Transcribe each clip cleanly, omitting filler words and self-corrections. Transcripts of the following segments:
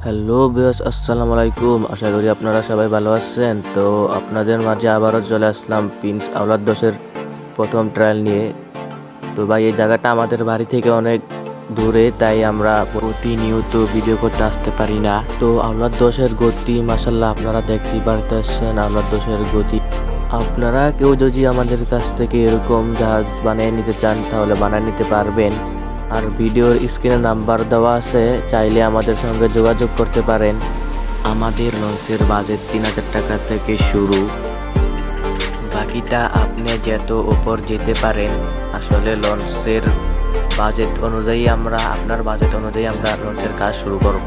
Hello viewers, আসসালামু আলাইকুম। আশা করি আপনারা সবাই ভালো আছেন। তো আপনাদের মাঝে আবারও চলে আসলাম প্রিন্স আওলাদ 10-এর প্রথম ট্রায়াল নিয়ে। তো ভাই, এই জায়গাটা আমাদের বাড়ি থেকে অনেক দূরে, তাই আমরা প্রতিনিয়ত ভিডিও করতে আসতে পারি না। তো আওলাদ 10-এর গতি মাশাল্লাহ আপনারা দেখতেই পারতেছেন। আওলাদ 10-এর গতি আপনারা কেউ যদি আমাদের কাছ থেকে এরকম জাহাজ বানিয়ে নিতে চান তাহলে বানিয়ে নিতে পারবেন। আর ভিডিওর স্ক্রিনে নাম্বার দেওয়া আছে, চাইলে আমাদের সঙ্গে যোগাযোগ করতে পারেন। আমাদের লঞ্চের বাজেট 3000 টাকা থেকে শুরু, বাকিটা আপনি যত উপর যেতে পারেন। আসলে লঞ্চের বাজেট অনুযায়ী আপনার বাজেট অনুযায়ী আমরা লঞ্চের কাজ শুরু করব।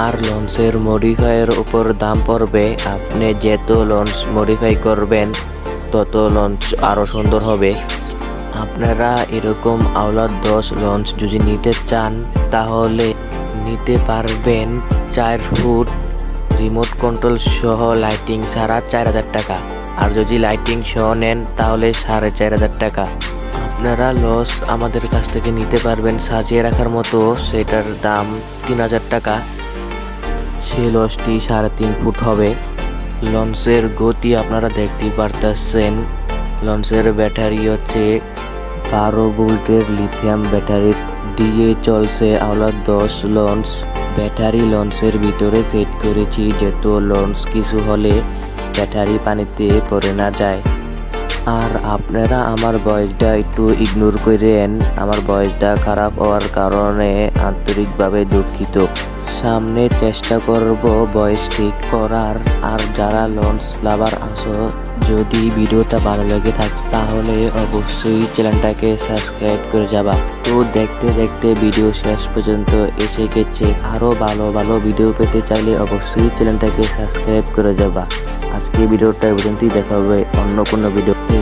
আর লঞ্চের মডিফাইয়ের উপর দাম পড়বে। আপনি যত লঞ্চ মডিফাই করবেন তত লঞ্চ আরও সুন্দর হবে। আপনারা এরকম আওলাদ 10 লঞ্চ যদি নিতে চান তাহলে নিতে পারবেন 4 ফুট রিমোট কন্ট্রোল সহ লাইটিং ছাড়া 4000 টাকা। আর যদি লাইটিং সহ নেন তাহলে 4500 টাকা। আপনারা লঞ্চ আমাদের কাছ থেকে নিতে পারবেন সাজিয়ে রাখার মতো, সেটার দাম 3000 টাকা। সেই লঞ্চটি 3.5 ফুট হবে। লঞ্চের গতি আপনারা দেখতেই পারতেছেন। লঞ্চের ব্যাটারি হচ্ছে 12 ভোল্টের লিথিয়াম ব্যাটারি দিয়ে চলছে আওলাদ 10 লঞ্চ। ব্যাটারি লঞ্চের ভিতরে সেট করেছি যেহেতু লঞ্চ কিছু হলে ব্যাটারি পানিতে পড়ে না যায়। আর আপনারা আমার ভয়েসটা একটু ইগনোর করেন, আমার ভয়েসটা খারাপ হওয়ার কারণে আন্তরিকভাবে দুঃখিত। সামনে চেষ্টা করব ভয়েস ঠিক করার। আর যারা লঞ্চ লাভার আছো, যদি ভিডিওটা ভালো লেগে থাকে তাহলে অবশ্যই চ্যানেলটাকে সাবস্ক্রাইব করে যাবা। তো দেখতে দেখতে ভিডিও শেষ পর্যন্ত এসে গেছে। আরও ভালো ভালো ভিডিও পেতে চাইলে অবশ্যই চ্যানেলটাকে সাবস্ক্রাইব করে যাবা। আজকে ভিডিওটা পর্যন্তই, দেখা হবে অন্য কোনো ভিডিওতে।